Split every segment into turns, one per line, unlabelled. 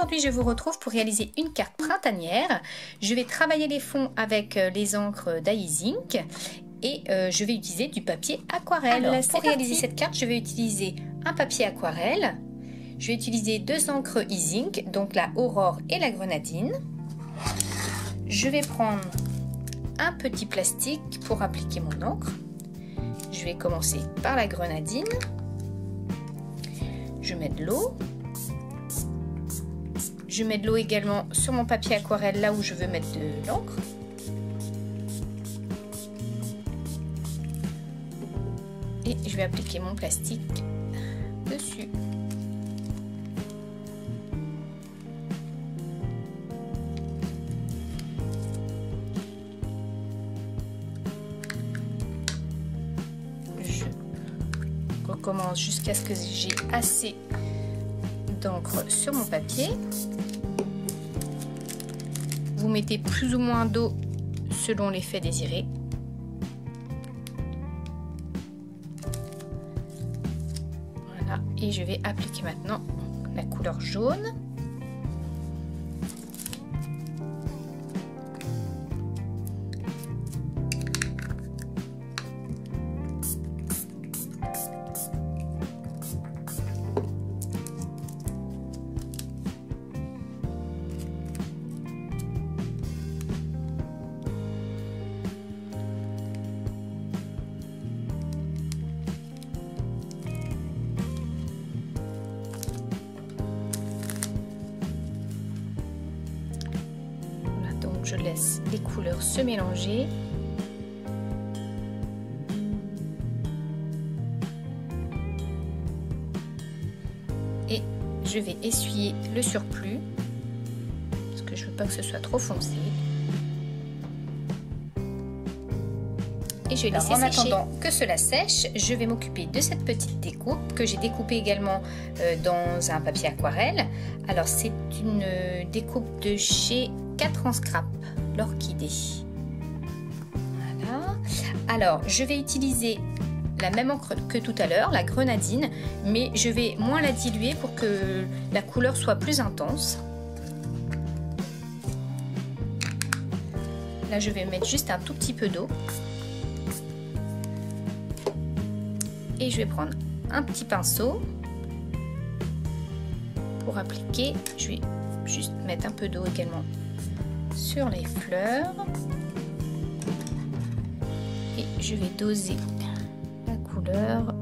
aujourd'hui je vous retrouve pour réaliser une carte printanière. Je vais travailler les fonds avec les encres d'Aizink et je vais utiliser du papier aquarelle. Alors, pour réaliser cette carte, je vais utiliser un papier aquarelle. Je vais utiliser deux encres Aizink, donc la Aurore et la Grenadine. Je vais prendre un petit plastique pour appliquer mon encre. Je vais commencer par la Grenadine. Je mets de l'eau. Je mets de l'eau également sur mon papier aquarelle là où je veux mettre de l'encre. Et je vais appliquer mon plastique dessus. Je recommence jusqu'à ce que j'ai assez d'encre sur mon papier. Vous mettez plus ou moins d'eau selon l'effet désiré. Voilà, et je vais appliquer maintenant la couleur jaune. Je laisse les couleurs se mélanger. Et je vais essuyer le surplus parce que je veux pas que ce soit trop foncé. Et je vais laisser sécher. En attendant que cela sèche, je vais m'occuper de cette petite découpe que j'ai découpée également dans un papier aquarelle. Alors c'est une découpe de chez 4 en scrap, l'orchidée. Voilà. Alors je vais utiliser la même encre que tout à l'heure, la Grenadine, mais je vais moins la diluer pour que la couleur soit plus intense. Là je vais mettre juste un tout petit peu d'eau. Et je vais prendre un petit pinceau pour appliquer. Je vais juste mettre un peu d'eau également sur les fleurs. Et je vais doser la couleur.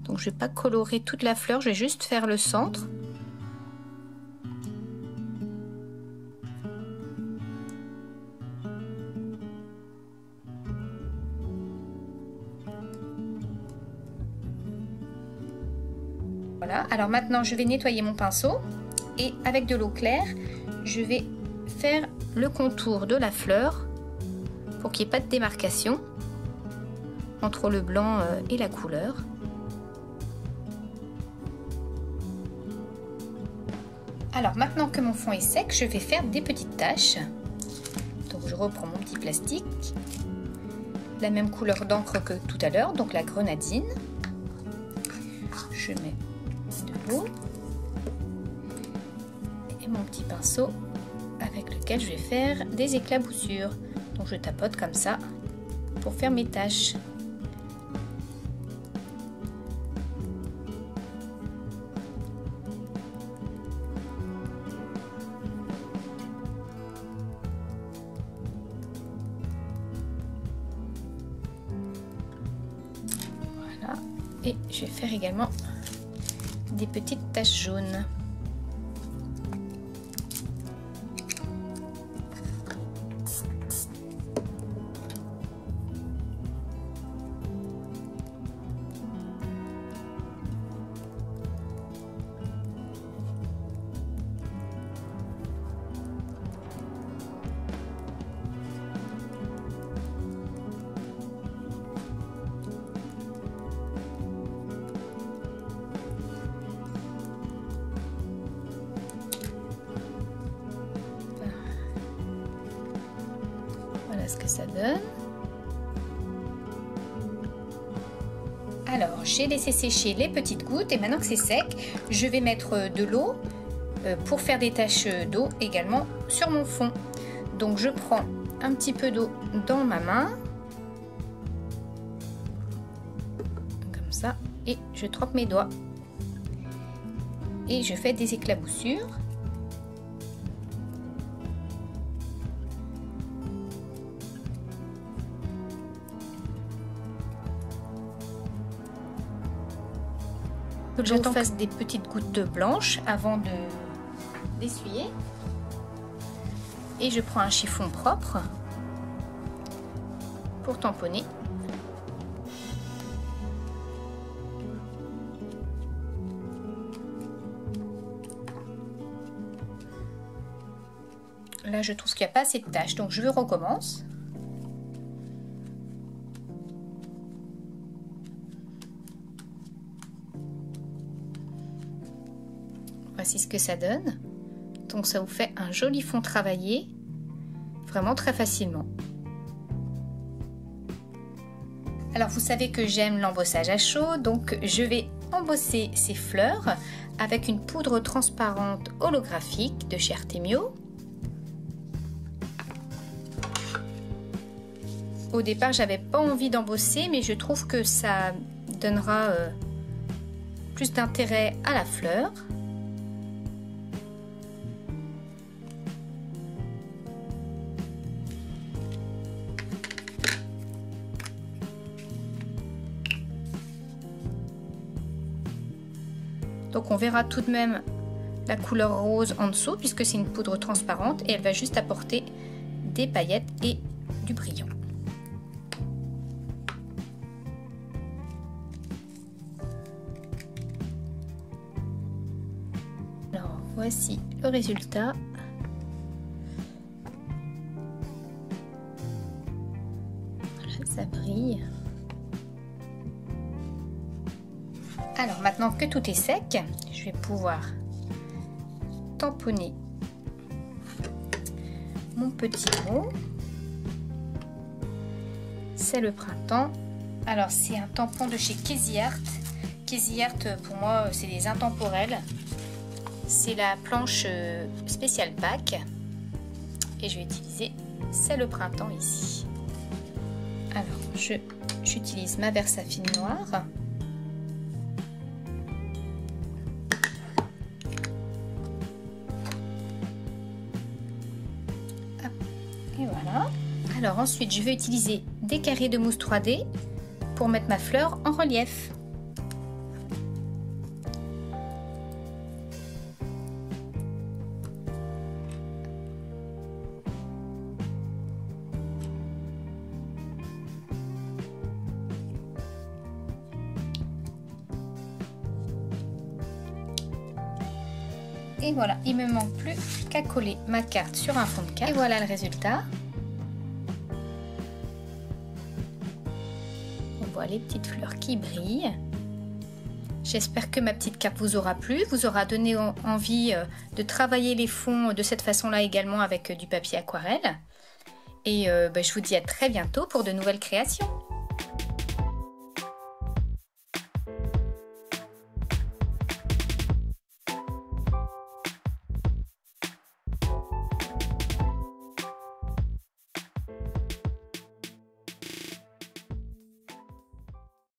Donc je ne vais pas colorer toute la fleur, je vais juste faire le centre. Voilà, alors maintenant je vais nettoyer mon pinceau et avec de l'eau claire, je vais faire le contour de la fleur pour qu'il n'y ait pas de démarcation entre le blanc et la couleur. Alors maintenant que mon fond est sec, je vais faire des petites taches. Donc je reprends mon petit plastique, la même couleur d'encre que tout à l'heure, donc la Grenadine. Je mets de l'eau et mon petit pinceau avec lequel je vais faire des éclaboussures. Donc je tapote comme ça pour faire mes taches. Et je vais faire également des petites taches jaunes. ce que ça donne. Alors, j'ai laissé sécher les petites gouttes et maintenant que c'est sec, je vais mettre de l'eau pour faire des taches d'eau également sur mon fond. Donc, je prends un petit peu d'eau dans ma main, comme ça, et je trempe mes doigts. Et je fais des éclaboussures. J'attends que je fasse des petites gouttes blanches avant d'essuyer. Et je prends un chiffon propre pour tamponner. Là, je trouve qu'il n'y a pas assez de taches, donc je recommence. Voici ce que ça donne. Donc ça vous fait un joli fond travaillé, vraiment très facilement. Alors vous savez que j'aime l'embossage à chaud, donc je vais embosser ces fleurs avec une poudre transparente holographique de chez Artemio. Au départ, j'avais pas envie d'embosser, mais je trouve que ça donnera plus d'intérêt à la fleur. Donc on verra tout de même la couleur rose en dessous puisque c'est une poudre transparente et elle va juste apporter des paillettes et du brillant. Alors voici le résultat. Voilà, ça brille. Alors maintenant que tout est sec, je vais pouvoir tamponner mon petit mot. C'est le printemps. Alors c'est un tampon de chez Crazy Art. Crazy Art pour moi c'est des intemporels. C'est la planche spéciale Pâques. Et je vais utiliser C'est le printemps ici. Alors j'utilise ma Versafine noire. Et voilà. Alors ensuite, je vais utiliser des carrés de mousse 3D pour mettre ma fleur en relief. Et voilà, il me manque plus qu'à coller ma carte sur un fond de carte. Et voilà le résultat. On voit les petites fleurs qui brillent. J'espère que ma petite carte vous aura plu, vous aura donné envie de travailler les fonds de cette façon-là également avec du papier aquarelle. Et je vous dis à très bientôt pour de nouvelles créations.